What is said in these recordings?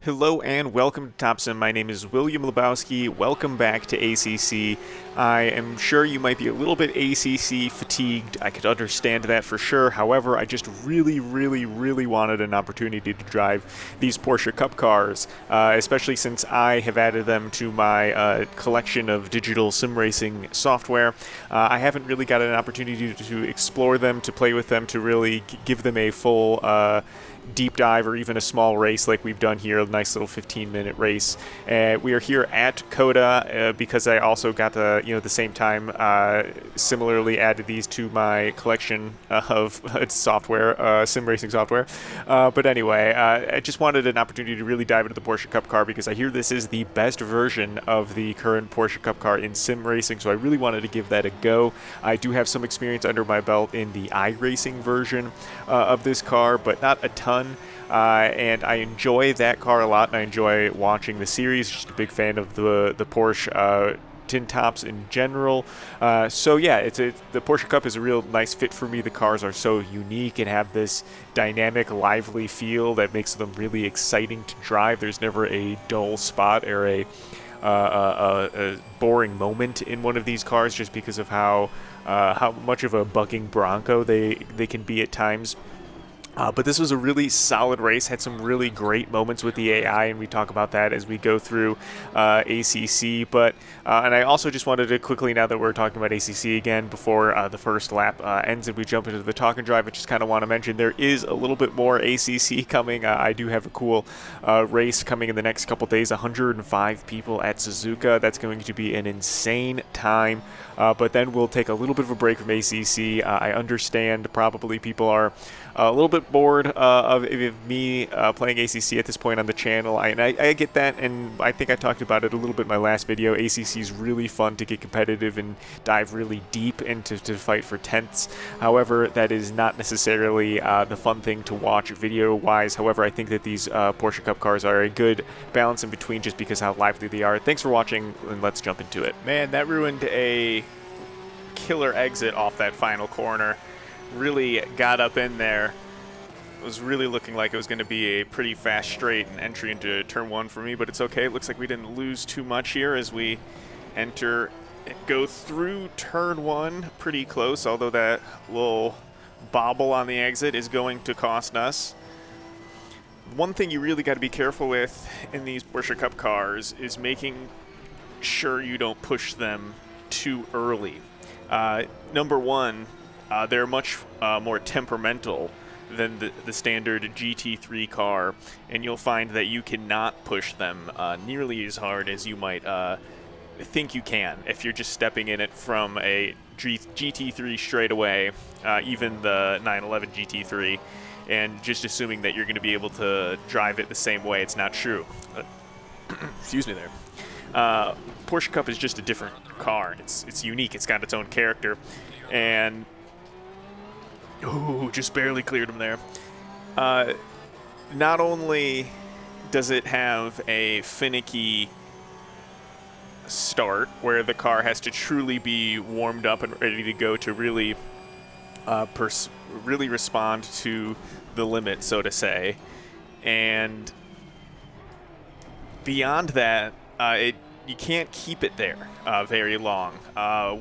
Hello and welcome to Top Sim. My name is William Lebowski. Welcome back to ACC. I am sure you might be a little bit ACC fatigued. I could understand that for sure. However, I just really wanted an opportunity to drive these Porsche Cup cars, especially since I have added them to my collection of digital sim racing software. I haven't really got an opportunity to explore them, to play with them, to really give them a full deep dive or even a small race like we've done here, a nice little 15-minute race. We are here at COTA because I also got the same time similarly added these to my collection of software, sim racing software. But anyway, I just wanted an opportunity to really dive into the Porsche Cup car because I hear this is the best version of the current Porsche Cup car in sim racing, so I really wanted to give that a go. I do have some experience under my belt in the iRacing version of this car, but not a ton. And I enjoy that car a lot, and I enjoy watching the series. Just a big fan of the Porsche tin tops in general. So yeah, the Porsche Cup is a real nice fit for me. The cars are so unique and have this dynamic, lively feel that makes them really exciting to drive. There's never a dull spot or a boring moment in one of these cars, just because of how much of a bucking bronco they can be at times. But this was a really solid race, had some really great moments with the AI, and we talk about that as we go through ACC. But and I also just wanted to quickly, now that we're talking about ACC again, before the first lap ends and we jump into the talk and drive, I just kind of want to mention there is a little bit more ACC coming. I do have a cool race coming in the next couple days, 105 people at Suzuka. That's going to be an insane time. But then we'll take a little bit of a break from ACC. I understand probably people are a little bit bored of me playing ACC at this point on the channel. I get that, and I think I talked about it a little bit in my last video. ACC is really fun to get competitive and dive really deep into to fight for tenths. However, that is not necessarily the fun thing to watch video-wise. However, I think that these Porsche Cup cars are a good balance in between, just because how lively they are. Thanks for watching, and let's jump into it. Man, that ruined a killer exit off that final corner. Really got up in there. It was really looking like it was going to be a pretty fast straight and entry into turn one for me, but it's okay. It looks like we didn't lose too much here as we go through turn one pretty close, although that little bobble on the exit is going to cost us. One thing you really got to be careful with in these Porsche Cup cars is making sure you don't push them too early. Number one, they're much more temperamental than the standard GT3 car, and you'll find that you cannot push them nearly as hard as you might think you can if you're just stepping in it from a GT3 straight away, even the 911 GT3, and just assuming that you're going to be able to drive it the same way. It's not true. Excuse me there. Porsche Cup is just a different car. It's unique. It's got its own character, and ooh, just barely cleared him there. Not only does it have a finicky start where the car has to truly be warmed up and ready to go to really really respond to the limit, so to say, and beyond that, you can't keep it there very long.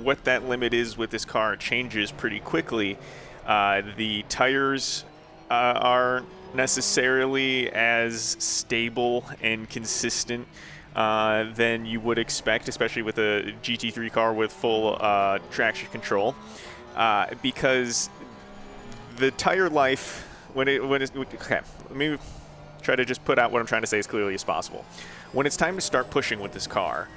What that limit is with this car changes pretty quickly. The tires aren't necessarily as stable and consistent than you would expect, especially with a GT3 car with full traction control, because the tire life, okay, let me try to just put out what I'm trying to say as clearly as possible. When it's time to start pushing with this car,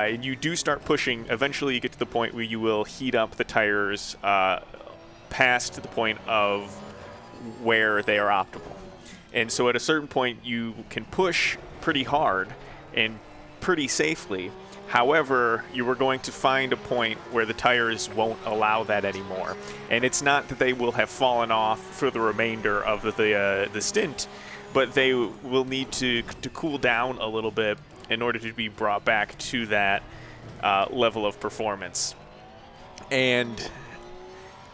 you do start pushing, eventually you get to the point where you will heat up the tires past the point of where they are optimal. And so at a certain point you can push pretty hard and pretty safely. However, you are going to find a point where the tires won't allow that anymore. And it's not that they will have fallen off for the remainder of the stint, but they will need to cool down a little bit in order to be brought back to that level of performance. And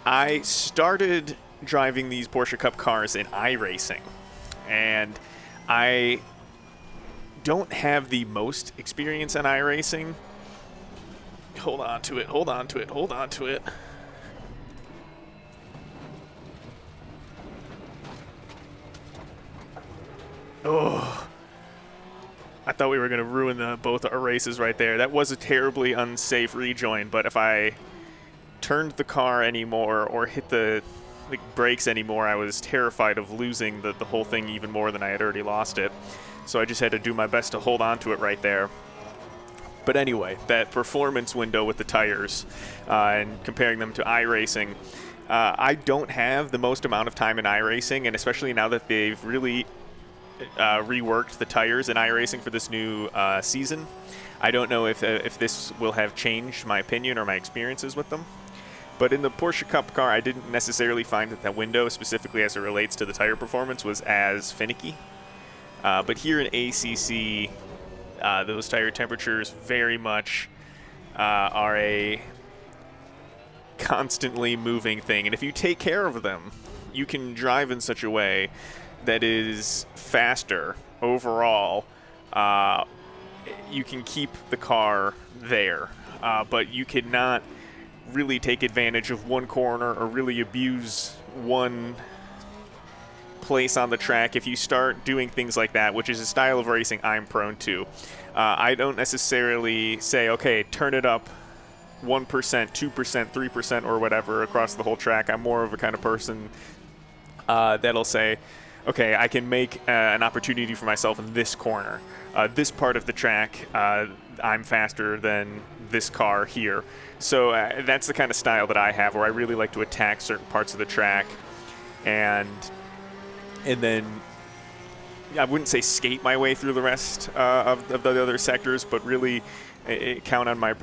I started driving these Porsche Cup cars in iRacing, and I don't have the most experience in iRacing. Hold on to it, hold on to it, hold on to it. Oh, I thought we were going to ruin both our races right there. That was a terribly unsafe rejoin, but if I turned the car anymore or hit the brakes anymore, I was terrified of losing the whole thing even more than I had already lost it. So I just had to do my best to hold on to it right there. But anyway, that performance window with the tires and comparing them to iRacing, I don't have the most amount of time in iRacing, and especially now that they've really reworked the tires in iRacing for this new season, I don't know if this will have changed my opinion or my experiences with them. But in the Porsche Cup car, I didn't necessarily find that window, specifically as it relates to the tire performance, was as finicky. But here in ACC, those tire temperatures very much are a constantly moving thing. And if you take care of them, you can drive in such a way that is faster overall. You can keep the car there, but you cannot really take advantage of one corner or really abuse one place on the track. If you start doing things like that, which is a style of racing I'm prone to, I don't necessarily say, okay, turn it up 1%, 2%, 3% or whatever across the whole track. I'm more of a kind of person that'll say, okay, I can make an opportunity for myself in this corner. This part of the track, I'm faster than this car here. So that's the kind of style that I have, where I really like to attack certain parts of the track, and then I wouldn't say skate my way through the rest of the other sectors, but really count on my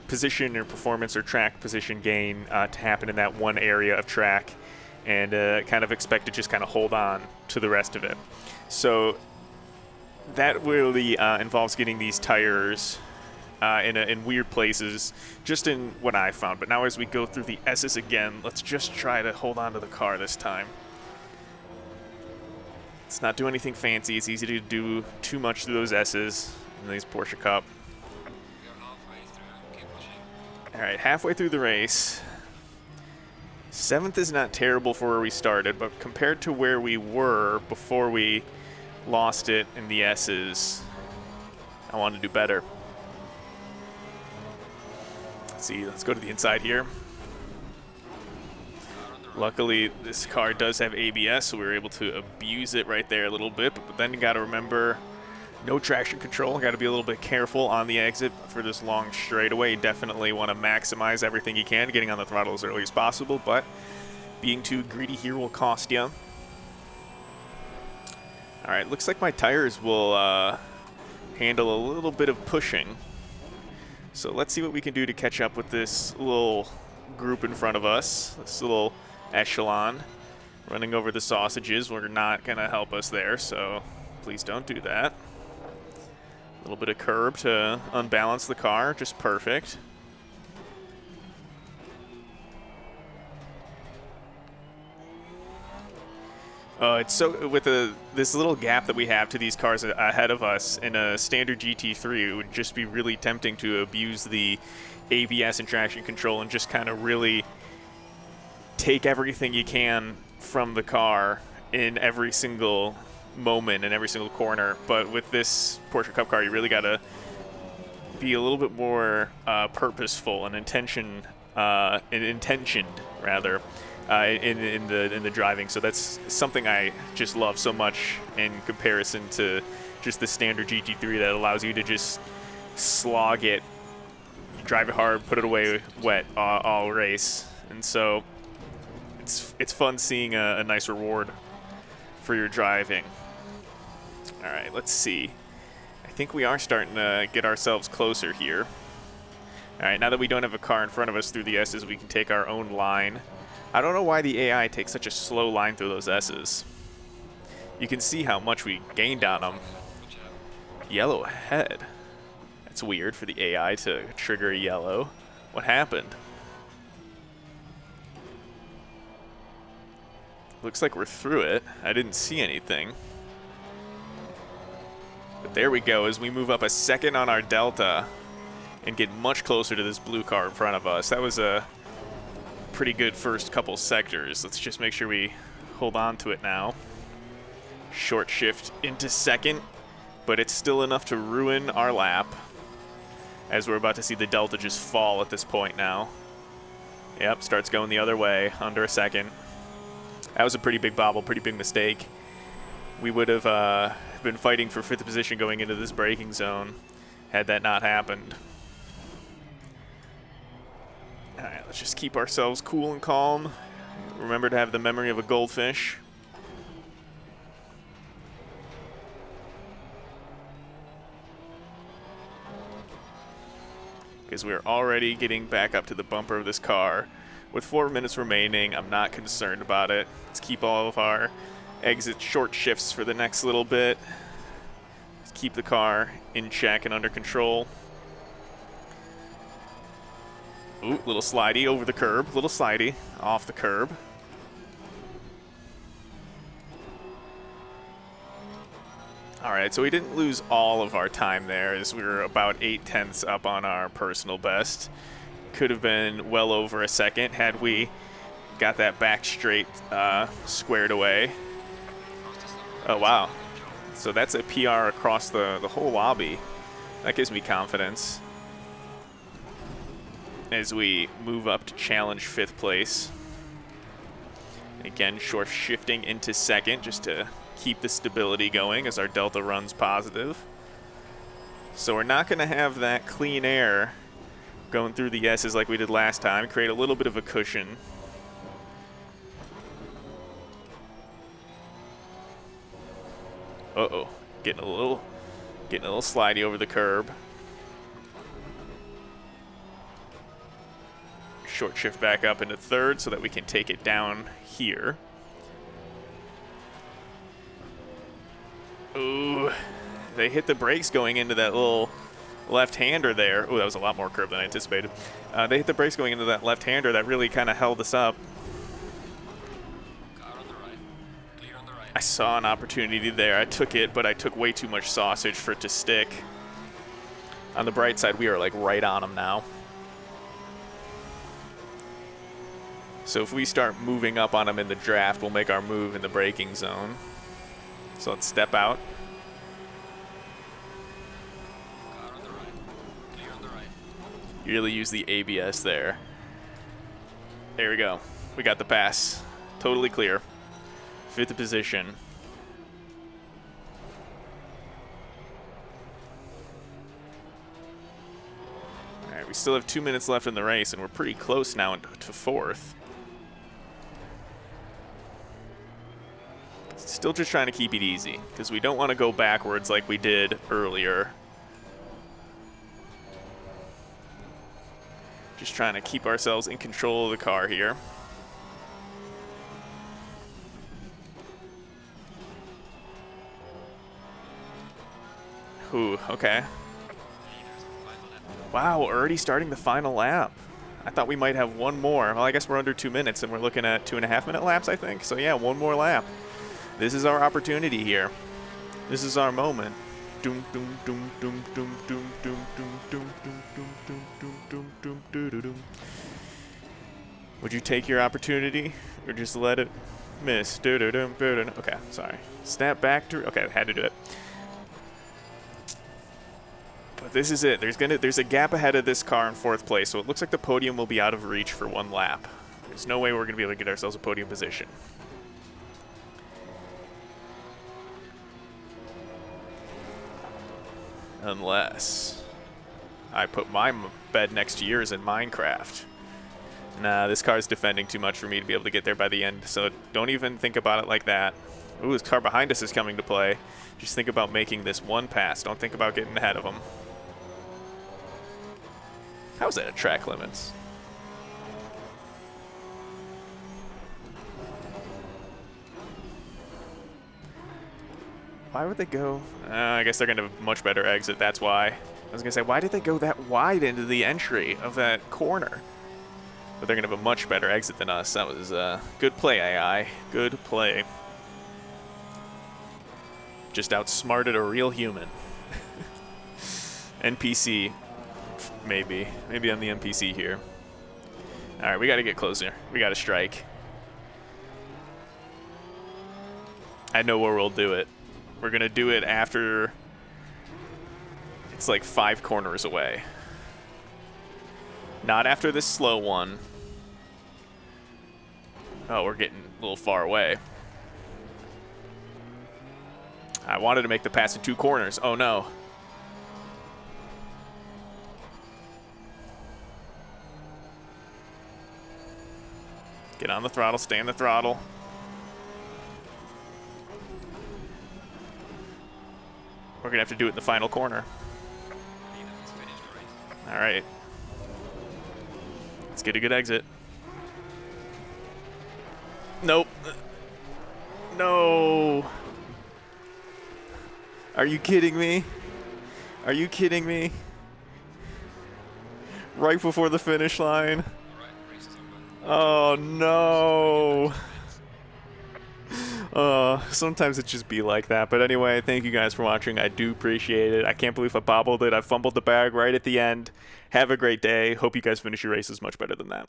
position or performance or track position gain to happen in that one area of track, and kind of expect to just kind of hold on to the rest of it. So that really involves getting these tires in weird places, just in what I found. But now as we go through the S's again, let's just try to hold on to the car this time. Let's not do anything fancy. It's easy to do too much through those S's in these Porsche Cup. All right, halfway through the race. 7th is not terrible for where we started, but compared to where we were before we lost it in the S's, I want to do better. Let's see, let's go to the inside here. Luckily, this car does have ABS, so we were able to abuse it right there a little bit, but then you got to remember, no traction control. Got to be a little bit careful on the exit for this long straightaway. You definitely want to maximize everything you can, getting on the throttle as early as possible, but being too greedy here will cost you. All right, looks like my tires will handle a little bit of pushing. So let's see what we can do to catch up with this little group in front of us, this little echelon running over the sausages. We're not going to help us there, so please don't do that. A little bit of curb to unbalance the car, just perfect. It's so with this little gap that we have to these cars ahead of us in a standard GT3, it would just be really tempting to abuse the ABS and traction control and just kind of really take everything you can from the car in every single moment and every single corner. But with this Porsche Cup car, you really got to be a little bit more purposeful and intentioned rather. In the driving, so that's something I just love so much in comparison to just the standard GT3 that allows you to just slog it, drive it hard, put it away wet all race. And so it's fun seeing a nice reward for your driving. All right, let's see. I think we are starting to get ourselves closer here. All right, now that we don't have a car in front of us through the S's, we can take our own line. I don't know why the AI takes such a slow line through those S's. You can see how much we gained on them. Yellow ahead. That's weird for the AI to trigger a yellow. What happened? Looks like we're through it. I didn't see anything. But There we go, as we move up a second on our Delta and get much closer to this blue car in front of us. That was a pretty good first couple sectors. Let's just make sure we hold on to it now. Short shift into second, but it's still enough to ruin our lap, as we're about to see the Delta just fall at this point now. Yep, starts going the other way, under a second. That was a pretty big bobble, pretty big mistake. We would have been fighting for 5th position going into this braking zone had that not happened. All right, let's just keep ourselves cool and calm. Remember to have the memory of a goldfish. Because we're already getting back up to the bumper of this car. With 4 minutes remaining, I'm not concerned about it. Let's keep all of our exit short shifts for the next little bit. Let's keep the car in check and under control. Ooh, little slidey over the curb. Little slidey off the curb. All right, so we didn't lose all of our time there, as we were about 8/10 up on our personal best. Could have been well over a second had we got that back straight squared away. Oh, wow. So that's a PR across the whole lobby. That gives me confidence as we move up to challenge 5th place. Again, short shifting into second just to keep the stability going as our Delta runs positive. So we're not going to have that clean air going through the S's like we did last time. Create a little bit of a cushion. Uh-oh, getting a little slidey over the curb. Short shift back up into 3rd so that we can take it down here. Ooh, they hit the brakes going into that little left-hander there. Oh, that was a lot more curb than I anticipated. They hit the brakes going into that left-hander that really kind of held us up. I saw an opportunity there. I took it, but I took way too much sausage for it to stick. On the bright side, we are like right on them now. So if we start moving up on them in the draft, we'll make our move in the braking zone. So let's step out. You really use the ABS there. There we go. We got the pass. Totally clear. 5th position. All right, we still have 2 minutes left in the race, and we're pretty close now to 4th. Still just trying to keep it easy, because we don't want to go backwards like we did earlier. Just trying to keep ourselves in control of the car here. Ooh, okay. Wow, already starting the final lap. I thought we might have one more. Well, I guess we're under 2 minutes, and we're looking at 2.5-minute laps, I think. So yeah, one more lap. This is our opportunity here. This is our moment. Doom doom doom doom doom doom doom doom doom doom doom doom doom doom doom doom doom. Would you take your opportunity or just let it miss? Okay, sorry. Snap back to. Okay, I had to do it. But this is it. There's a gap ahead of this car in 4th place, so it looks like the podium will be out of reach for one lap. There's no way we're going to be able to get ourselves a podium position. Unless I put my bed next to yours in Minecraft. Nah, this car's defending too much for me to be able to get there by the end, so don't even think about it like that. Ooh, this car behind us is coming to play. Just think about making this one pass. Don't think about getting ahead of them. How's that at track limits? Why would they go? I guess they're going to have a much better exit. That's why. I was going to say, why did they go that wide into the entry of that corner? But they're going to have a much better exit than us. That was good play, AI. Good play. Just outsmarted a real human. NPC. Maybe. Maybe I'm the NPC here. Alright, we gotta get closer. We gotta strike. I know where we'll do it. We're gonna do it after... It's like 5 corners away. Not after this slow one. Oh, we're getting a little far away. I wanted to make the pass in 2 corners. Oh, no. Get on the throttle. Stay on the throttle. We're going to have to do it in the final corner. All right. Let's get a good exit. Nope. No. Are you kidding me? Are you kidding me? Right before the finish line. Oh, no. Sometimes it just be like that. But anyway, thank you guys for watching. I do appreciate it. I can't believe I bobbled it. I fumbled the bag right at the end. Have a great day. Hope you guys finish your races much better than that.